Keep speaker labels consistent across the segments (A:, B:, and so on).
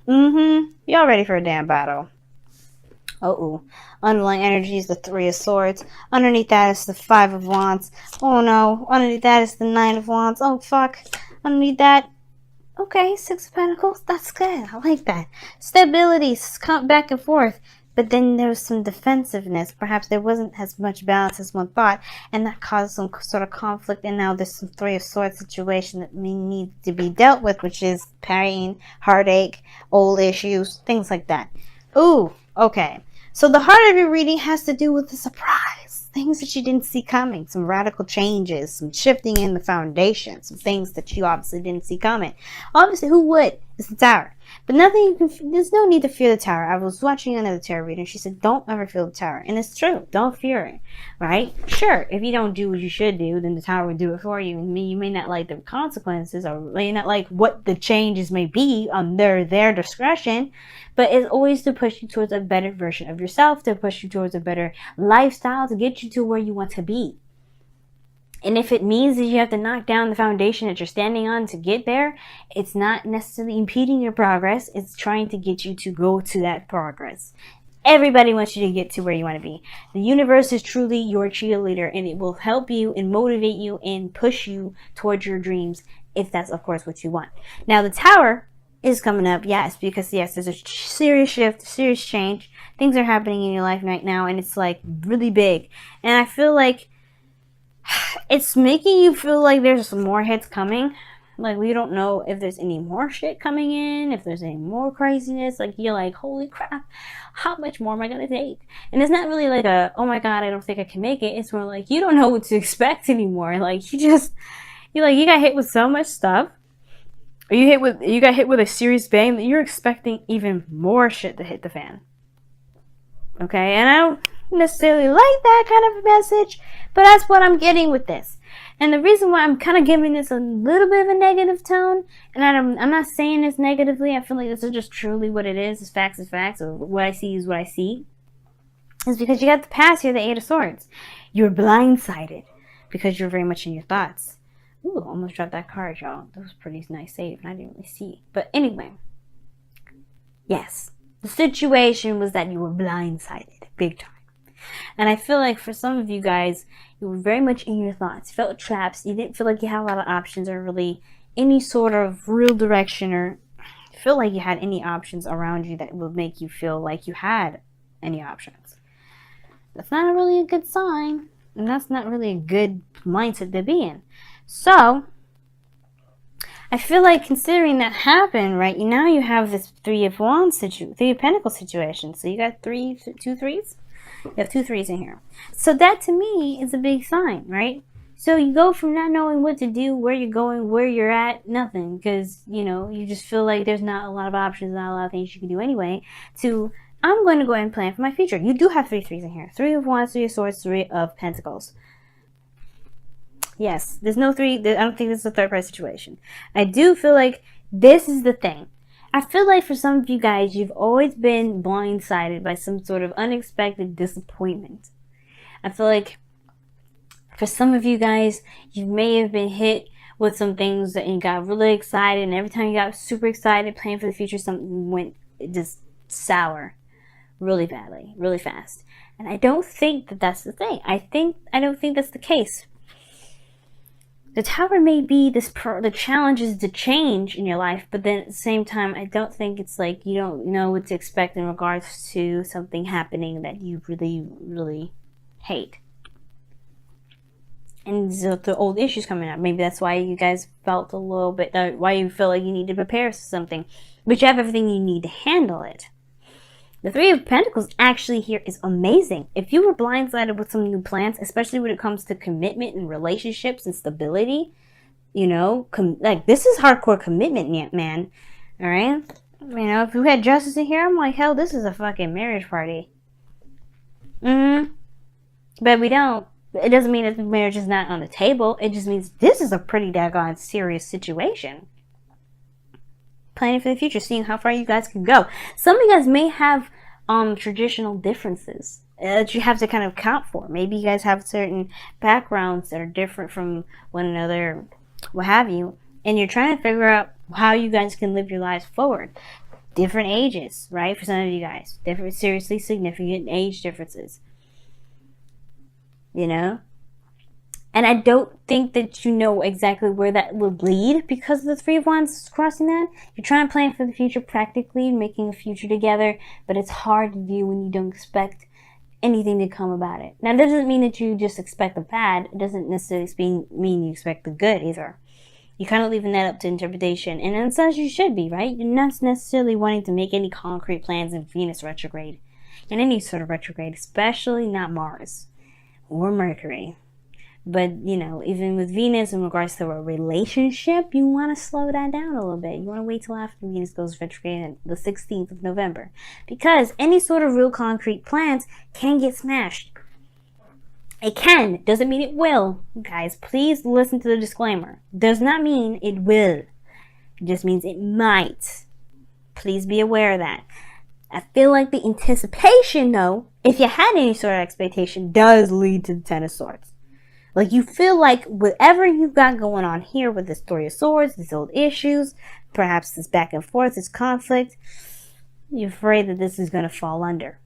A: Y'all ready for a damn battle. Oh, underlying energy is the Three of Swords. Underneath that is the Five of Wands. Oh no. Underneath that is the Nine of Wands. Oh fuck. Underneath that, okay, Six of Pentacles. That's good. I like that. Stability, back and forth. But then there was some defensiveness. Perhaps there wasn't as much balance as one thought, and that caused some sort of conflict. And now there's some Three of Swords situation that may need to be dealt with, which is pain, heartache, old issues, things like that. Ooh, okay. So the heart of your reading has to do with the surprise. Things that you didn't see coming. Some radical changes. Some shifting in the foundation. Some things that you obviously didn't see coming. Obviously, who would? It's the Tower. But there's no need to fear the Tower. I was watching another tarot reader and she said, don't ever fear the Tower. And it's true. Don't fear it. Right? Sure, if you don't do what you should do, then the Tower will do it for you. And you may not like the consequences or may not like what the changes may be on their discretion. But it's always to push you towards a better version of yourself, to push you towards a better lifestyle, to get you to where you want to be. And if it means that you have to knock down the foundation that you're standing on to get there, it's not necessarily impeding your progress. It's trying to get you to go to that progress. Everybody wants you to get to where you want to be. The universe is truly your cheerleader, and it will help you and motivate you and push you towards your dreams, if that's, of course, what you want. Now, the Tower is coming up, yes, because yes, there's a serious shift, serious change. Things are happening in your life right now, and it's like really big. And I feel like it's making you feel like there's some more hits coming. Like, we don't know if there's any more shit coming in, if there's any more craziness. Like, you're like, holy crap, how much more am I gonna take? And it's not really like a, oh my god, I don't think I can make it. It's more like, you don't know what to expect anymore. Like, you got hit with so much stuff. Or you got hit with a serious bang that you're expecting even more shit to hit the fan. Okay, and I don't necessarily like that kind of a message, but that's what I'm getting with this. And the reason why I'm kind of giving this a little bit of a negative tone, and I'm not saying this negatively, I feel like this is just truly what it is. It's facts, or what I see is what I see, is because you got the past here, the Eight of Swords. You're blindsided because you're very much in your thoughts. Ooh, almost dropped that card, y'all. That was a pretty nice save, and I didn't really see. But anyway, yes, the situation was that you were blindsided, big time. And I feel like for some of you guys, you were very much in your thoughts. You felt trapped. You didn't feel like you had a lot of options or really any sort of real direction or feel like you had any options around you that would make you feel like you had any options. That's not really a good sign. And that's not really a good mindset to be in. So, I feel like considering that happened, right, now you have this Three of Pentacles situation. So you got two threes? You have two threes in here. So that to me is a big sign, right? So you go from not knowing what to do, where you're going, where you're at, nothing. Because, you just feel like there's not a lot of options, not a lot of things you can do anyway, to, I'm going to go ahead and plan for my future. You do have three threes in here. Three of Wands, Three of Swords, Three of Pentacles. Yes, there's no three. I don't think this is a third party situation. I do feel like this is the thing. I feel like for some of you guys, you've always been blindsided by some sort of unexpected disappointment. I feel like for some of you guys, you may have been hit with some things that you got really excited, and every time you got super excited, planning for the future, something went just sour really badly, really fast. And I don't think that that's the thing. I don't think that's the case. The Tower may be the challenges to change in your life, but then at the same time, I don't think it's like you don't know what to expect in regards to something happening that you really, really hate. And so the old issues coming up. Maybe that's why you guys felt a little bit, why you feel like you need to prepare for something. But you have everything you need to handle it. The Three of Pentacles actually here is amazing. If you were blindsided with some new plans, especially when it comes to commitment and relationships and stability, like this is hardcore commitment, man. All right? If you had justice in here, I'm like, hell, this is a fucking marriage party. But we don't. It doesn't mean that the marriage is not on the table. It just means this is a pretty daggone serious situation. Planning for the future, seeing how far you guys can go. Some of you guys may have traditional differences that you have to kind of account for. Maybe you guys have certain backgrounds that are different from one another, what have you, and you're trying to figure out how you guys can live your lives forward. different ages, right? For some of you guys, different, seriously significant age differences, you know. And I don't think that you know exactly where that will lead because of the Three of Wands crossing that. You're trying to plan for the future practically, making a future together, but it's hard to do when you don't expect anything to come about it. Now, it doesn't mean that you just expect the bad. It doesn't necessarily mean you expect the good either. You're kind of leaving that up to interpretation. And in a sense, you should be, right? You're not necessarily wanting to make any concrete plans in Venus retrograde. In any sort of retrograde, especially not Mars or Mercury. But, you know, even with Venus in regards to a relationship, you want to slow that down a little bit. You want to wait till after Venus goes retrograde on the 16th of November. Because any sort of real concrete plans can get smashed. It can. Doesn't mean it will. Guys, please listen to the disclaimer. Does not mean it will. It just means it might. Please be aware of that. I feel like the anticipation, though, if you had any sort of expectation, does lead to the Ten of Swords. Like, you feel like whatever you've got going on here with this Three of Swords, these old issues, perhaps this back and forth, this conflict, you're afraid that this is going to fall under.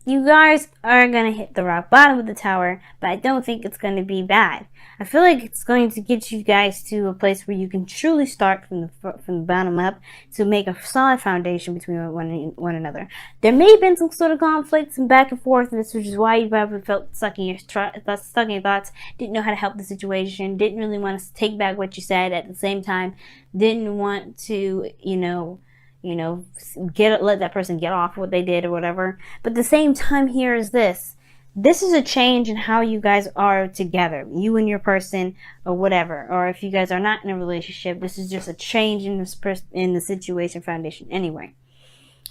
A: You guys are going to hit the rock bottom of the tower, but I don't think it's going to be bad. I feel like it's going to get you guys to a place where you can truly start from the bottom up to make a solid foundation between one another. There may have been some sort of conflicts and back and forth, which is why you probably felt stuck in your thoughts, didn't know how to help the situation, didn't really want to take back what you said at the same time, didn't want to, let that person get off what they did or whatever. But at the same time, here is this. This is a change in how you guys are together, you and your person or whatever. Or if you guys are not in a relationship, this is just a change in the situation foundation. Anyway,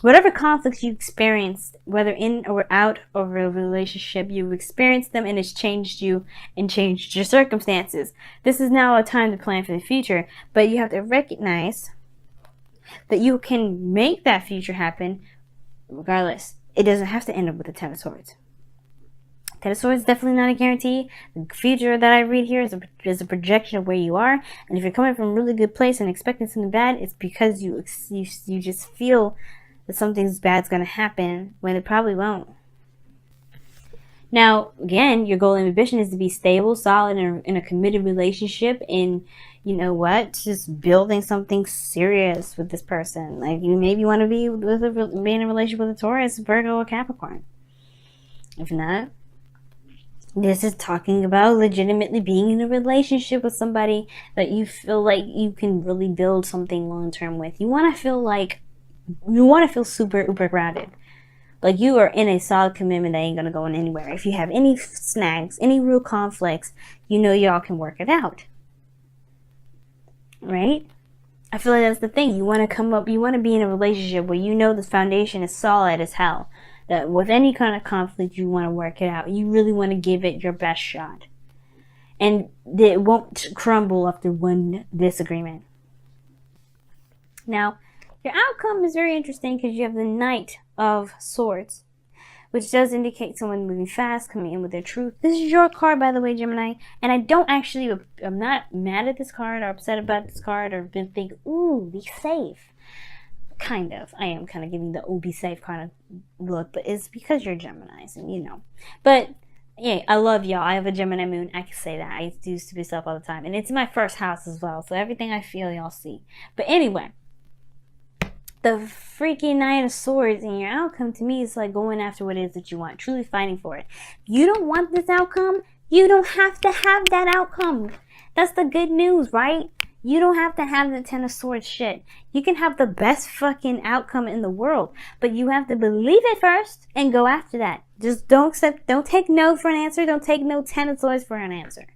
A: whatever conflicts you experienced, whether in or out of a relationship, you've experienced them and it's changed you and changed your circumstances. This is now a time to plan for the future, but you have to recognize that you can make that future happen regardless. It doesn't have to end up with the Ten of Swords. Ten of Swords is definitely not a guarantee. The future that I read here is a projection of where you are. And if you're coming from a really good place and expecting something bad, it's because you just feel that something bad's going to happen when it probably won't. Now, again, your goal and ambition is to be stable, solid, in a committed relationship, and you know what? Just building something serious with this person. Like, you maybe want to be in a relationship with a Taurus, Virgo, or Capricorn. If not, this is talking about legitimately being in a relationship with somebody that you feel like you can really build something long term with. You want to feel super uber grounded. Like, you are in a solid commitment that ain't going to go anywhere. If you have any snags, any real conflicts, you know y'all can work it out. Right? I feel like that's the thing. You want to be in a relationship where you know the foundation is solid as hell. That with any kind of conflict, you want to work it out. You really want to give it your best shot. And it won't crumble after one disagreement. Now, your outcome is very interesting because you have the Knight of Swords, which does indicate someone moving fast, coming in with their truth. This is your card, by the way, Gemini. And I'm not mad at this card or upset about this card or been thinking, ooh, be safe. Kind of. I am kind of giving the ooh, be safe kind of look, but it's because you're Geminis and you know. But yeah, I love y'all. I have a Gemini moon. I can say that. I do stupid stuff all the time. And it's my first house as well. So everything I feel, y'all see. But anyway, the freaking Knight of Swords in your outcome to me is like going after what it is that you want, truly fighting for it. You don't want this outcome, you don't have to have that outcome. That's the good news, right? You don't have to have the Ten of Swords shit. You can have the best fucking outcome in the world, but you have to believe it first and go after that. Just don't take no for an answer. Don't take no Ten of Swords for an answer.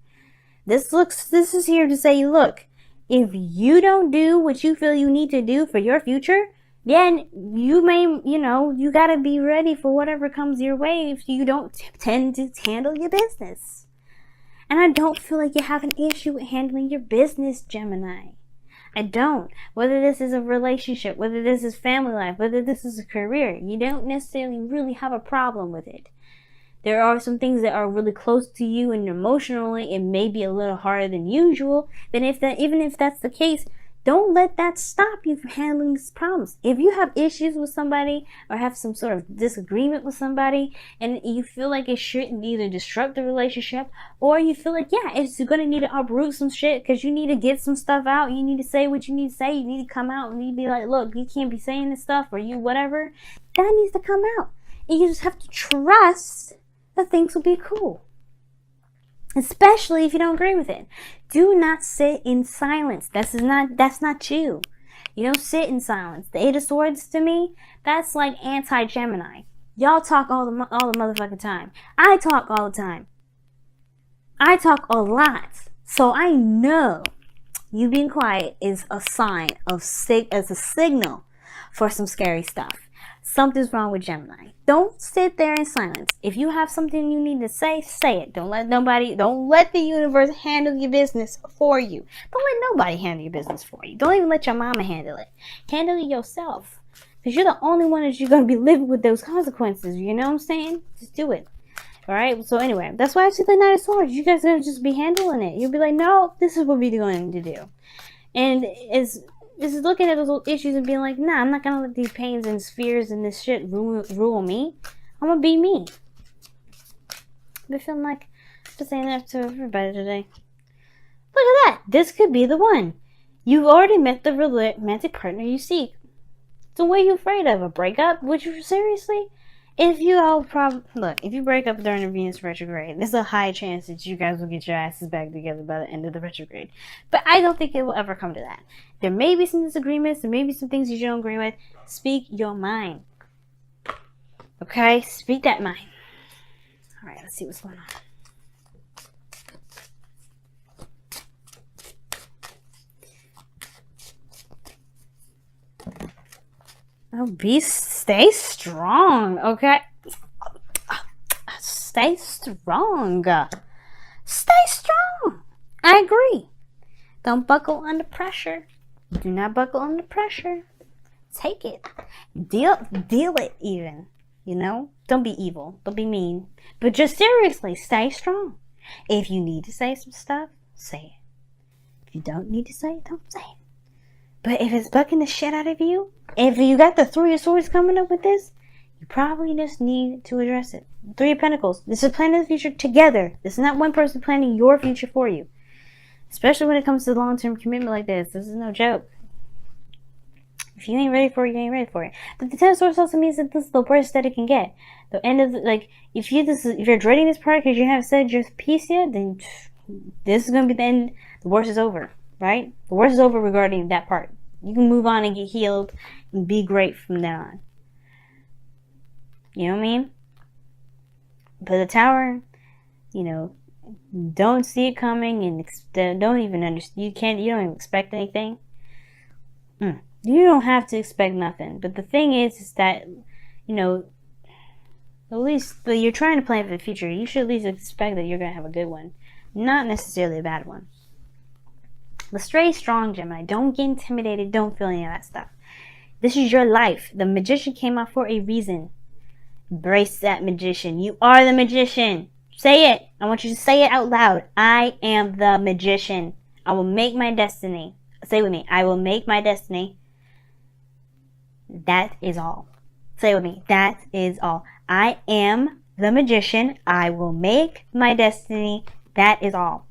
A: This is here to say, look, if you don't do what you feel you need to do for your future, then you gotta be ready for whatever comes your way if you don't tend to handle your business. And I don't feel like you have an issue with handling your business, Gemini. I don't. Whether this is a relationship, whether this is family life, whether this is a career, you don't necessarily really have a problem with it. There are some things that are really close to you and emotionally it may be a little harder than usual. Then even if that's the case, Don't let that stop you from handling these problems. If you have issues with somebody or have some sort of disagreement with somebody and you feel like it shouldn't either disrupt the relationship, or you feel like, yeah, it's going to need to uproot some shit because you need to get some stuff out. You need to say what you need to say. You need to come out and you be like, look, you can't be saying this stuff, or you whatever. That needs to come out. And you just have to trust that things will be cool. Especially if you don't agree with it. Do not sit in silence. That's not you. You don't sit in silence. The Eight of Swords to me, that's like anti-Gemini. Y'all talk all the motherfucking time. I talk all the time. I talk a lot. So I know you being quiet is a sign of as a signal for some scary stuff. Something's wrong with Gemini. Don't sit there in silence. If you have something you need to say it. Don't let the universe handle your business for you. Don't let nobody handle your business for you. Don't even let your mama handle it. Handle it yourself. Because you're the only one that you're going to be living with those consequences. You know what I'm saying? Just do it. Alright? So anyway, that's why I see the Knight of Swords. You guys are going to just be handling it. You'll be like, no, this is what we're going to do. And is looking at those issues and being like, nah, I'm not gonna let these pains and fears and this shit rule me. I'm gonna be me. I've been feeling like just saying that to everybody today. Look at that. This could be the one. You've already met the romantic partner you seek. So what are you afraid of? A breakup? Would you seriously? If you break up during the Venus retrograde, there's a high chance that you guys will get your asses back together by the end of the retrograde. But I don't think it will ever come to that. There may be some disagreements, there may be some things you don't agree with. Speak your mind. Okay? Speak that mind. Alright, let's see what's going on. Oh, stay strong, okay? Stay strong. Stay strong. I agree. Don't buckle under pressure. Do not buckle under pressure. Take it. Deal it even. You know? Don't be evil. Don't be mean. But just seriously, stay strong. If you need to say some stuff, say it. If you don't need to say it, don't say it. But if it's bucking the shit out of you, if you got the Three of Swords coming up with this, you probably just need to address it. Three of Pentacles. This is planning the future together. This is not one person planning your future for you. Especially when it comes to long-term commitment like this. This is no joke. If you ain't ready for it, you ain't ready for it. But the Ten of Swords also means that this is the worst that it can get. The end of if you're dreading this part because you haven't said your piece yet, then this is gonna be the end. The worst is over, right? The worst is over regarding that part. You can move on and get healed and be great from then on. You know what I mean? But the Tower, don't see it coming and don't even understand. You don't even expect anything. You don't have to expect nothing. But the thing is that, at least you're trying to plan for the future. You should at least expect that you're going to have a good one. Not necessarily a bad one. But stay strong, Gemini. Don't get intimidated. Don't feel any of that stuff. This is your life. The Magician came out for a reason. Embrace that Magician. You are the Magician. Say it. I want you to say it out loud. I am the Magician. I will make my destiny. Say it with me. I will make my destiny. That is all. Say it with me. That is all. I am the Magician. I will make my destiny. That is all.